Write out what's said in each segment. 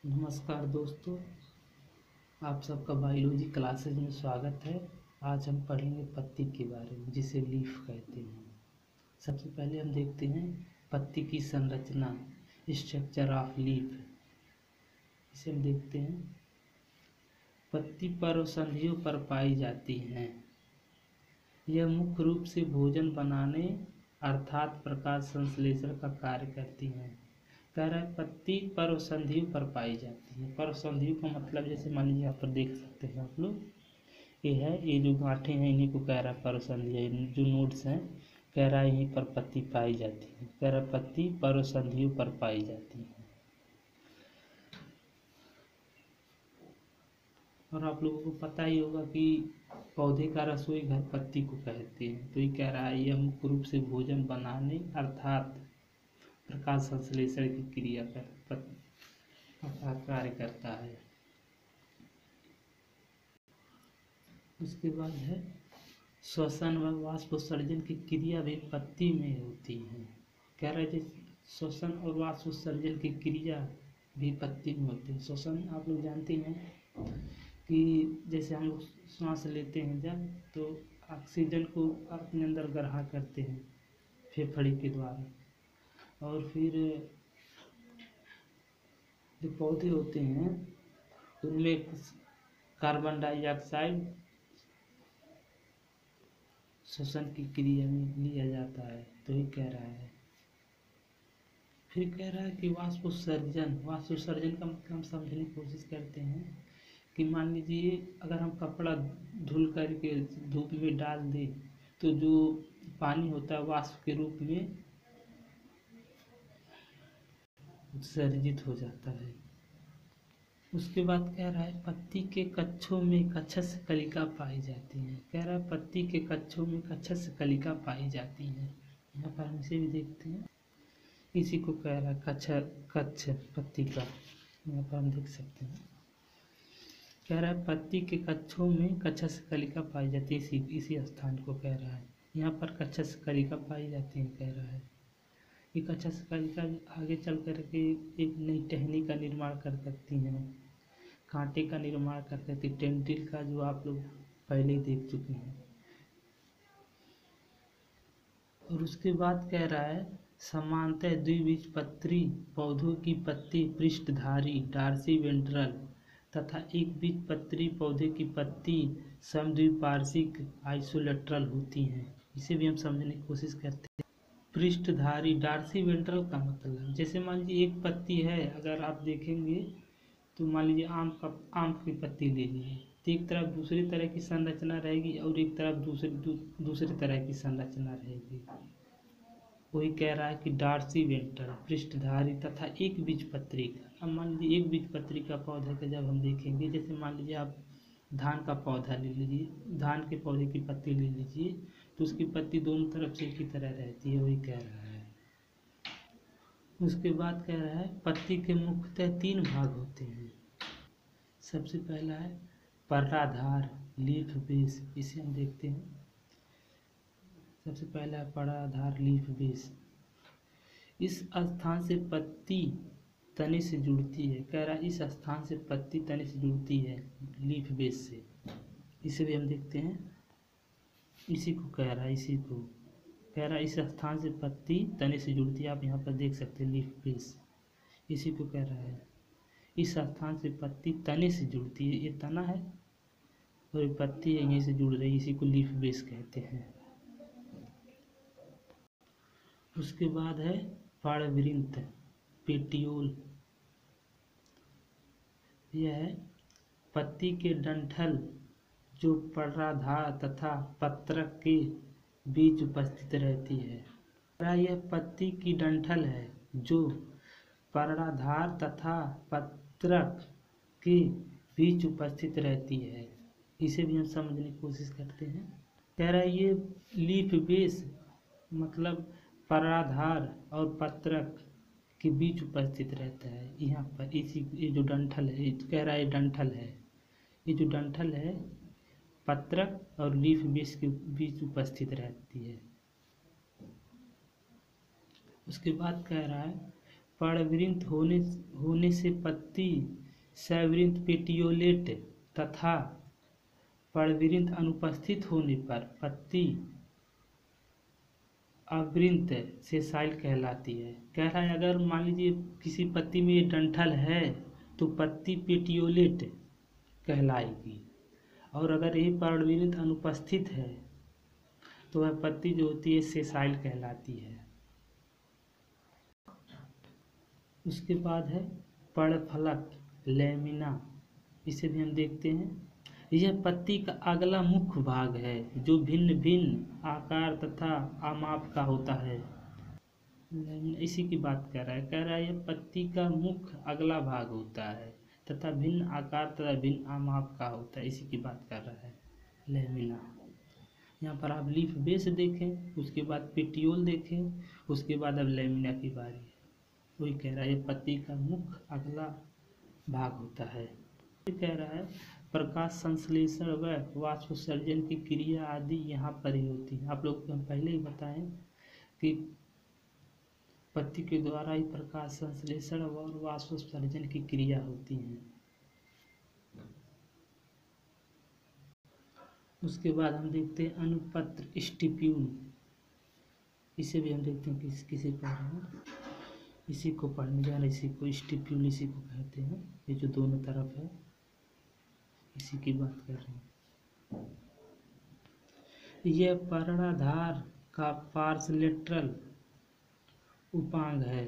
नमस्कार दोस्तों, आप सबका बायोलॉजी क्लासेज में स्वागत है। आज हम पढ़ेंगे पत्ती के बारे में, जिसे लीफ कहते हैं। सबसे पहले हम देखते हैं पत्ती की संरचना, स्ट्रक्चर ऑफ लीफ। इसे हम देखते हैं। पत्ती पर्णसंधियों पर पाई जाती हैं। यह मुख्य रूप से भोजन बनाने अर्थात प्रकाश संश्लेषण का कार्य करती हैं। कह रहा है पत्ती पर्णसंधियों पर पाई जाती है। पर्णसंधियों का मतलब जैसे मान लीजिए यहाँ पर देख सकते हैं आप लोग, ये जो गांठें हैं इन्हीं को कह रहा है पर्णसंधि है। जो नोड्स हैं कह रहा है यहीं पर पत्ती पाई जाती है। कह रहा है पत्ती पर्णसंधियों पर पाई जाती है। और आप लोगों को पता ही होगा कि पौधे का रसोई घर पत्ती को कहते हैं। तो ये कह रहा है यह मुख्य रूप से भोजन बनाने अर्थात प्रकाश संश्लेषण की क्रिया का कार्य करता है। उसके बाद है श्वसन व वाष्पोत्सर्जन की क्रिया भी पत्ती में होती है। कह रहे थे श्वसन और वाष्पोत्सर्जन की क्रिया भी पत्ती में होती है। श्वसन आप लोग जानते हैं कि जैसे हम लोग सांस लेते हैं जब, तो ऑक्सीजन को अपने अंदर ग्रहण करते हैं फेफड़े के द्वारा। और फिर जो पौधे होते हैं उनमें कार्बन डाइऑक्साइड श्वसन की क्रिया में लिया जाता है। तो ये कह रहा है। फिर कह रहा है कि वाष्पोत्सर्जन का मतलब हम समझने की कोशिश करते हैं कि मान लीजिए अगर हम कपड़ा धुल करके धूप में डाल दें तो जो पानी होता है वाष्प के रूप में उत्सर्जित हो जाता है। उसके बाद कह रहा है पत्ती के कच्छों में कच्छस कलिका पाई जाती है। कह रहा है पत्ती के कच्छों में कच्छस कलिका पाई जाती है। यहाँ पर हम इसे भी देखते हैं। इसी को कह रहा है कच्छ पत्ती का। यहाँ पर हम देख सकते हैं। कह रहा है पत्ती के कच्छों में कच्छस कलिका पाई जाती है। इसी स्थान को कह रहा है। यहाँ पर कच्छस कलिका पाई जाती है। कह रहा है कि कच्छस कलिका आगे चल कर के एक नई टहनी का निर्माण कर सकती हैं, कांटे का निर्माण कर सकती, टेंटिल का, जो आप लोग पहले ही देख चुके हैं। और उसके बाद कह रहा है समांतर द्विबीजपत्री पौधों की पत्ती पृष्ठधारी डार्सी वेंट्रल तथा एक बीजपत्री पौधे की पत्ती समद्विपार्श्विक आइसोलेटरल होती हैं। इसे भी हम समझने की कोशिश करते हैं। पृष्ठधारी डार्सी वेंट्रल का मतलब जैसे मान लीजिए एक पत्ती है, अगर आप देखेंगे तो मान लीजिए आम की पत्ती ले लीजिए, तो एक तरफ दूसरी तरह की संरचना रहेगी और एक तरफ दूसरी तरह की संरचना रहेगी। वही कह रहा है कि डार्सी वेंट्रल पृष्ठधारी तथा एक बीजपत्री का। अब मान लीजिए एक बीजपत्री का पौधा का जब हम देखेंगे, जैसे मान लीजिए आप धान का पौधा ले लीजिए, धान के पौधे की पत्ती ले लीजिए, तो उसकी पत्ती दोनों तरफ से एक ही तरह रहती है। वही कह रहा है। उसके बाद कह रहा है पत्ती के मुख्यतः 3 भाग होते हैं। सबसे पहला है पर्णाधार लीफ बेस। इसे हम देखते हैं। सबसे पहला है पर्णाधार लीफ बेस। इस स्थान से पत्ती तने से जुड़ती है। कह रहा है इस स्थान से पत्ती तने से जुड़ती है लीफ बेस से। इसे भी हम देखते हैं। इसी को कह रहा है, इसी को कह रहा है इस स्थान से पत्ती तने से जुड़ती है। आप यहाँ पर देख सकते हैं लीफ बेस। इसी को कह रहा है इस स्थान से पत्ती तने से जुड़ती है। ये तना है और ये पत्ती यहीं से जुड़ रही है। इसी को लीफ बेस कहते हैं। उसके बाद है पार्श्ववृंत पेटियोल। यह है पत्ती के डंठल जो पर्णाधार तथा पत्रक के बीच उपस्थित रहती है। यह पत्ती की डंठल है जो पर्णाधार तथा पत्रक के बीच उपस्थित रहती है। इसे भी हम समझने की कोशिश करते हैं। कह रहा है ये लीफ बेस मतलब पर्णाधार और पत्रक के बीच उपस्थित रहता है। यहाँ पर इसी ये जो डंठल है, कह रहा है डंठल है, ये जो डंठल है पत्रक और लीफ बेस के बीच उपस्थित रहती है। उसके बाद कह रहा है पर्णवृंत होने से पत्ती सवृंत पेटियोलेट तथा पर्णवृंत अनुपस्थित होने पर पत्ती अवृंत सेसाइल कहलाती है। कह रहा है अगर मान लीजिए किसी पत्ती में ये डंठल है तो पत्ती पेटियोलेट कहलाएगी, और अगर ये पर्णवृंत अनुपस्थित है तो वह पत्ती जो होती है सेसाइल कहलाती है। उसके बाद है पर्णफलक लैमिना, इसे भी हम देखते हैं। यह पत्ती का अगला मुख्य भाग है जो भिन्न भिन्न आकार तथा आमाप का होता है। इसी की बात कर रहा है, कह रहा है यह पत्ती का मुख्य अगला भाग होता है तथा भिन्न आकार तथा भिन्न आमाप का होता है, इसी की बात कर रहा है लैमिना। यहाँ पर आप लीफ बेस देखें, उसके बाद पेटियोल देखें, उसके बाद अब लैमिना की बारी है। वही कह रहा है ये पत्ती का मुख्य अगला भाग होता है। कह रहा है प्रकाश संश्लेषण व वाष्पोत्सर्जन की क्रिया आदि यहाँ पर ही होती है। आप लोग को हम पहले ही बताएं कि पत्ती के द्वारा ही प्रकाश संश्लेषण और वाष्पोत्सर्जन की क्रिया होती है। उसके बाद हम देखते हैं अनुपत्र स्टिप्यूल, इसे भी हम देखते हैं किसी पढ़ रहे हैं, इसी को पढ़ने जा रहे, इसी को स्टिप्यूल इसी को कहते हैं। ये जो दोनों तरफ है इसी की बात कर रहे हैं। यह पर्णाधार का पार्श्वलेटरल उपांग है।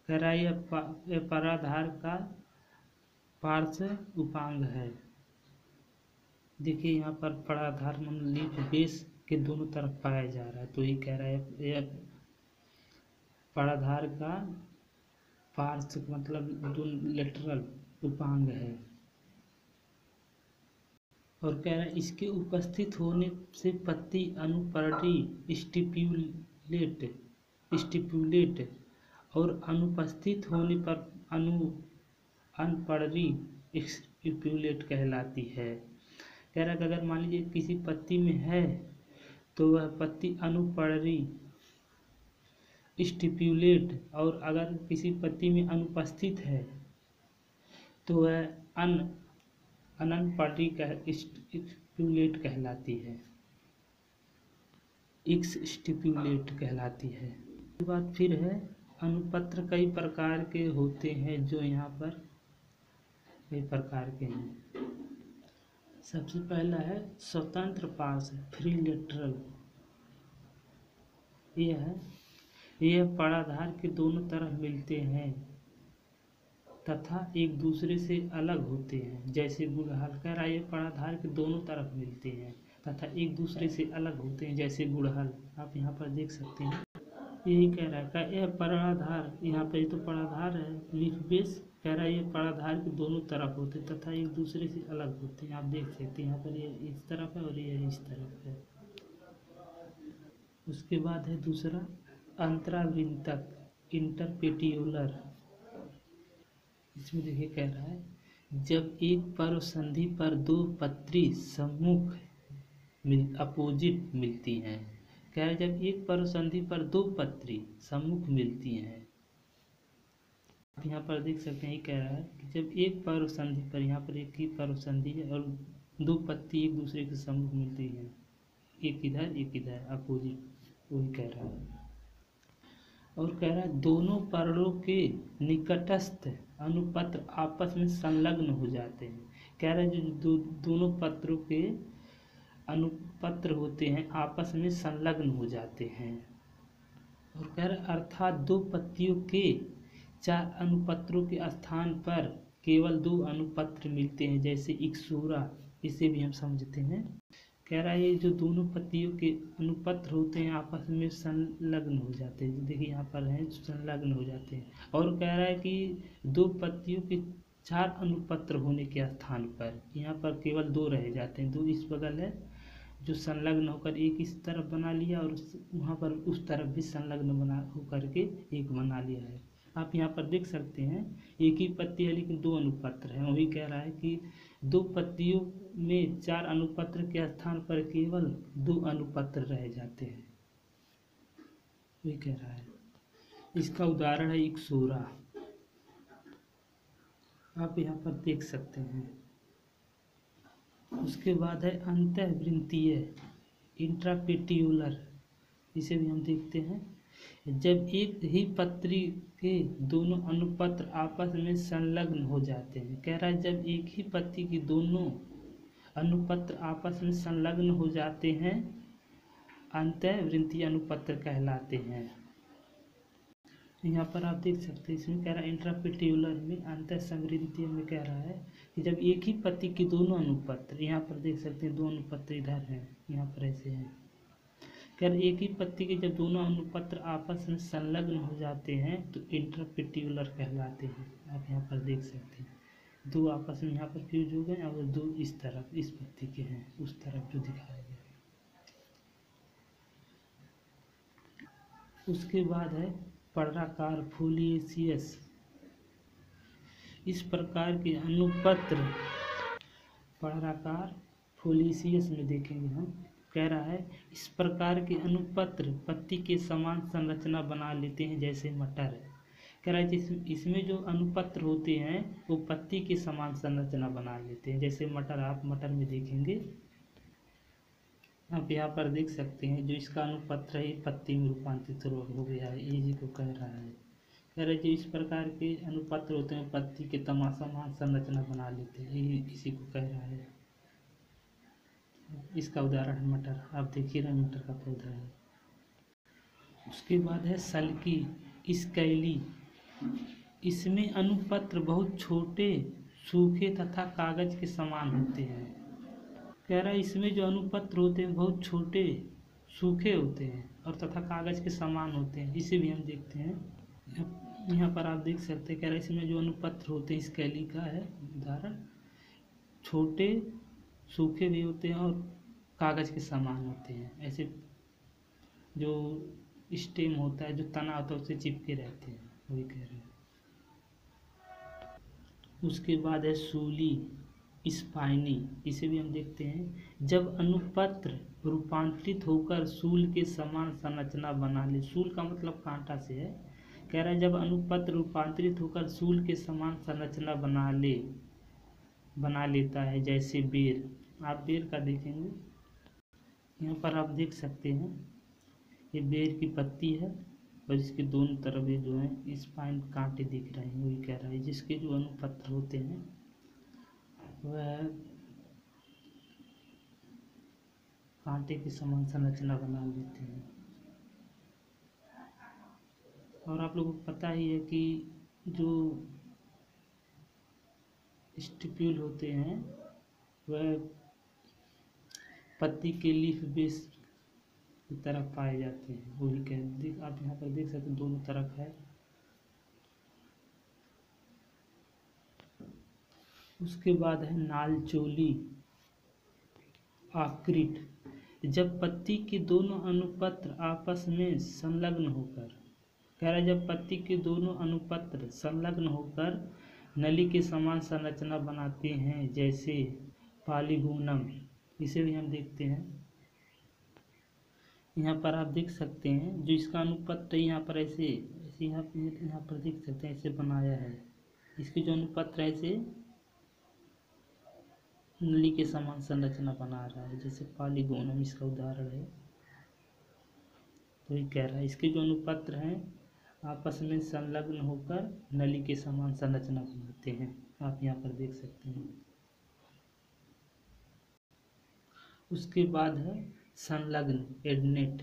कह रहा है यह पर्णाधार का पार्श्व उपांग है। देखिए यहाँ पर पर्णाधार लीफ बेस के दोनों तरफ पाया जा रहा है, तो ये कह रहा है यह पर्णाधार का पार्श्व मतलब लेटरल उपांग है। और कह रहा है इसके उपस्थित होने से पत्ती अनुपर्णी स्टिप्यूलेट और अनुपस्थित होने पर अनपर्णी स्टिप्यूलेट कहलाती है। कह रहा है कि अगर मान लीजिए किसी पत्ती में है तो वह पत्ती अनुपर्णी स्टिप्यूलेट, और अगर किसी पत्ती में अनुपस्थित है तो वह अनपर्णी स्टिप्यूलेट कहलाती है, एक्स स्टिप्यूलेट कहलाती है। उसके बाद फिर है अनुपत्र कई प्रकार के होते हैं, जो यहाँ पर कई प्रकार के हैं। सबसे पहला है स्वतंत्र पार्श्व फ्री लेटरल। यह पर्णाधार के दोनों तरफ मिलते हैं तथा एक दूसरे से अलग होते हैं, जैसे गुड़हल। कह रहा है ये पर्णाधार के दोनों तरफ मिलते हैं तथा एक दूसरे से अलग होते हैं, जैसे गुड़हल। आप यहाँ पर देख सकते हैं, यही कह रहा है का यह पर्णाधार, यहाँ पर ये तो पर्णाधार है लीफ बेस। कह रहा है ये पर्णाधार के दोनों तरफ होते हैं तथा एक दूसरे से अलग होते हैं। आप देख सकते हैं यहाँ पर ये इस तरफ है और ये इस तरफ है। उसके बाद है दूसरा अंतरावृंतक इंटरपेटियोलर। इसमें देखिए कह रहा है जब एक पर्व संधि पर दो पत्री सम्मुख अपोजिट मिलती हैं। कह रहा है जब एक पर्व संधि पर दो पत्री सम्मुख मिलती हैं, आप यहाँ पर देख सकते हैं, ये कह रहा है कि जब एक पर्व संधि पर, यहाँ पर एक ही पर्व संधि है और दो पत्ती एक दूसरे के सम्मुख मिलती हैं, एक इधर अपोजिट, वही कह रहा है। और कह रहा है दोनों पर्णों के निकटस्थ अनुपत्र आपस में संलग्न हो जाते हैं। कह रहा है जो दोनों पत्रों के अनुपत्र होते हैं आपस में संलग्न हो जाते हैं। और कह रहा है अर्थात दो पत्तियों के चार अनुपत्रों के स्थान पर केवल दो अनुपत्र मिलते हैं, जैसे इक्सूरा, इसे भी हम समझते हैं। कह रहा है ये जो दोनों पत्तियों के अनुपत्र होते हैं आपस में संलग्न हो जाते हैं, देखिए यहाँ पर हैं संलग्न हो जाते हैं। और कह रहा है कि दो पत्तियों के चार अनुपत्र होने के स्थान पर यहाँ पर केवल दो रह जाते हैं। दो इस बगल है जो संलग्न होकर एक इस तरफ बना लिया और वहाँ पर उस तरफ भी संलग्न बना होकर के एक बना लिया है। आप यहाँ पर देख सकते हैं एक ही पत्ती है लेकिन दो अनुपत्र हैं। वही कह रहा है कि दो पत्तियों में चार अनुपत्र के स्थान पर केवल दो अनुपत्र रह जाते हैं, वही कह रहा है। इसका उदाहरण है इक्सोरा, आप यहाँ पर देख सकते हैं। उसके बाद है अंतःवृंतीय इंट्रापेटियोलर, इसे भी हम देखते हैं। जब एक ही पत्री के दोनों अनुपत्र आपस में संलग्न हो जाते हैं, कह रहा है जब एक ही पत्री की दोनों अनुपत्र आपस में संलग्न हो जाते हैं अंतःवृंतीय अनुपत्र कहलाते हैं। यहाँ पर आप देख सकते हैं, इसमें कह रहा है इंट्रापेटियोलर में, अंतःसंवृंतीय में कह रहा है कि जब एक ही पत्ती के दोनों अनुपत्र, यहाँ पर देख सकते हैं दो अनुपत्र इधर हैं, यहाँ पर ऐसे हैं, कह रहे एक ही पत्ती के जब दोनों अनुपत्र आपस में संलग्न हो जाते हैं तो इंट्रापेटियोलर कहलाते हैं। आप यहाँ पर देख सकते हैं दो आपस में यहाँ पर फ्यूज हो गए और दो इस तरफ इस पत्ती के हैं, उस तरफ जो दिखाया गया। उसके बाद है पर्णाकार फोलिएसियस, इस प्रकार के अनुपत्र पर्णाकार फोलिएसियस में देखेंगे हम, कह रहा है इस प्रकार के अनुपत्र पत्ती के समान संरचना बना लेते हैं जैसे मटर। कह रहा है इसमें जो अनुपत्र होते हैं वो पत्ती के समान संरचना बना लेते हैं जैसे मटर। आप मटर में देखेंगे, आप यहाँ पर देख सकते हैं जो इसका अनुपत्र है पत्ती में रूपांतरित हो गया है, इसी को कह रहा है। कह रहे जो इस प्रकार के अनुपत्र होते हैं पत्ती के समान संरचना बना लेते हैं, इसी को कह रहा है। इसका उदाहरण है मटर, आप देख ही रहे मटर का पौधा है। उसके बाद है सल्की स्कैली, इसमें अनुपत्र बहुत छोटे सूखे तथा कागज के समान होते हैं। कह रहा है इसमें जो अनुपत्र होते हैं बहुत छोटे सूखे होते हैं और तथा कागज के समान होते हैं, इसे भी हम देखते हैं। यहाँ पर आप देख सकते हैं, कह रहा है इसमें जो अनुपत्र होते हैं स्कैली का है उदाहरण, छोटे सूखे भी होते हैं और कागज के समान होते हैं। ऐसे जो स्टेम होता है, जो तना होता है उससे चिपके रहते हैं, वही कह रहे हैं। उसके बाद है सूली स्पाइनी, इसे भी हम देखते हैं। जब अनुपत्र रूपांतरित होकर सूल के समान संरचना बना ले, सूल का मतलब कांटा से है, कह रहा है जब अनुपत्र रूपांतरित होकर सूल के समान संरचना बना लेता है जैसे बेर। आप बेर का देखेंगे, यहाँ पर आप देख सकते हैं ये बेर की पत्ती है और इसके दोनों तरफ ये जो है स्पाइन कांटे दिख रहे हैं, वही कह रहा है जिसके जो अनुपत्र होते हैं वह कांटे की समान संरचना बना लेते हैं। और आप लोगों को पता ही है कि जो स्टिप्यूल होते हैं वह पत्ती के लीफ बेस की तरफ पाए जाते हैं, वही कह आप यहाँ पर देख सकते हैं दोनों तरफ है। उसके बाद है नालचोली आक्रिट, जब पत्ती के दोनों अनुपत्र आपस में संलग्न होकर, कह रहा है जब पत्ती के दोनों अनुपत्र संलग्न होकर नली के समान संरचना बनाते हैं जैसे पॉलीगोनम, इसे भी हम देखते हैं। यहाँ पर आप देख सकते हैं जो इसका अनुपत्र यहाँ पर ऐसे ऐसे यहाँ पर देख सकते हैं ऐसे बनाया है, इसके जो अनुपत्र ऐसे नली के समान संरचना बना रहा है जैसे पॉलीगोनम, इसका उदाहरण है। तो ये कह रहा है इसके जो अनुपत्र हैं आपस में संलग्न होकर नली के समान संरचना बनाते हैं, आप यहाँ पर देख सकते हैं। उसके बाद है संलग्न एडनेट,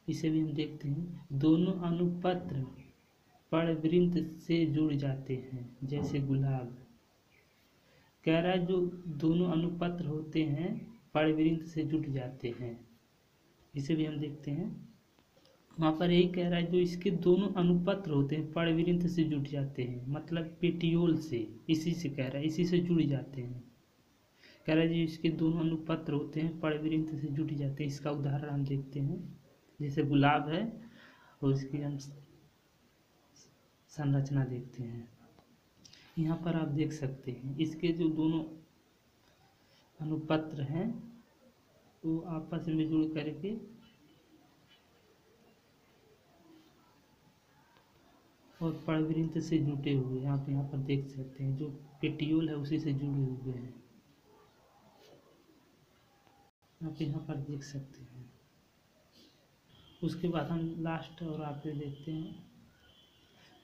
इसे भी हम देखते हैं। दोनों अनुपत्र पर्णवृंत से जुड़ जाते हैं जैसे गुलाब। कह रहा है जो दोनों अनुपत्र होते हैं पर्णवृंत से जुट जाते हैं, इसे भी हम देखते हैं। वहाँ पर यही कह रहा है जो इसके दोनों अनुपत्र होते हैं पर्णवृंत से जुट जाते हैं, मतलब पेटियोल से, इसी से कह रहा है इसी से जुड़ जाते हैं। कह रहा है जो इसके दोनों अनुपत्र होते हैं पर्णवृंत से जुट जाते हैं, इसका उदाहरण हम देखते हैं जैसे गुलाब है और इसकी हम संरचना देखते हैं। यहाँ पर आप देख सकते हैं इसके जो दोनों अनुपत्र हैं वो आपस में जुड़ करके और परवृंत से जुटे हुए हैं। आप यहाँ पर देख सकते हैं जो पेटियोल है उसी से जुड़े हुए हैं, आप यहाँ पर देख सकते हैं। उसके बाद हम लास्ट और आगे देखते हैं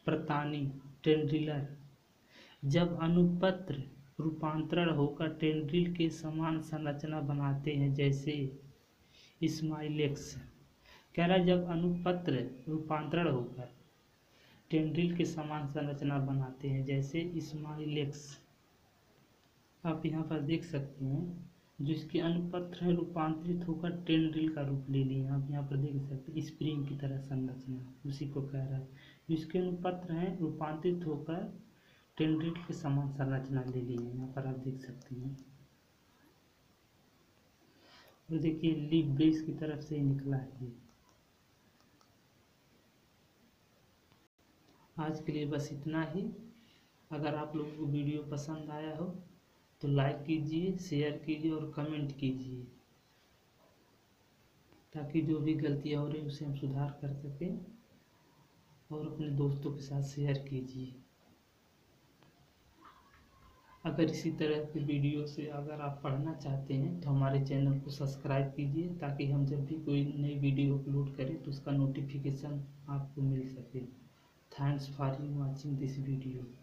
प्रतानी टेंड्रिलर। जब अनुपत्र रूपांतरण होकर टेंड्रिल के समान संरचना बनाते हैं जैसे स्माइलेक्स। कह रहा है जब अनुपत्र रूपांतरण होकर टेंड्रिल के समान संरचना बनाते हैं जैसे स्माइलेक्स। आप यहाँ पर देख सकते हैं जिसके अनुपत्र है रूपांतरित होकर टेंड्रिल का रूप ले लिए। आप यहाँ पर देख सकते हैं स्प्रिंग की तरह संरचना, उसी को कह रहा है। जिसके अनुपत्र है रूपांतरित होकर टेंड्रिल के समान संरचना ले ली है, यहाँ पर आप देख सकते हैं। और देखिए लीफ बेस की तरफ से निकला है ये। आज के लिए बस इतना ही। अगर आप लोगों को वीडियो पसंद आया हो तो लाइक कीजिए, शेयर कीजिए और कमेंट कीजिए, ताकि जो भी गलतियाँ हो रही हैं उसे हम सुधार कर सकें। और अपने दोस्तों के साथ शेयर कीजिए। अगर इसी तरह के वीडियो से अगर आप पढ़ना चाहते हैं तो हमारे चैनल को सब्सक्राइब कीजिए, ताकि हम जब भी कोई नई वीडियो अपलोड करें तो उसका नोटिफिकेशन आपको मिल सके। Thanks for watching this video.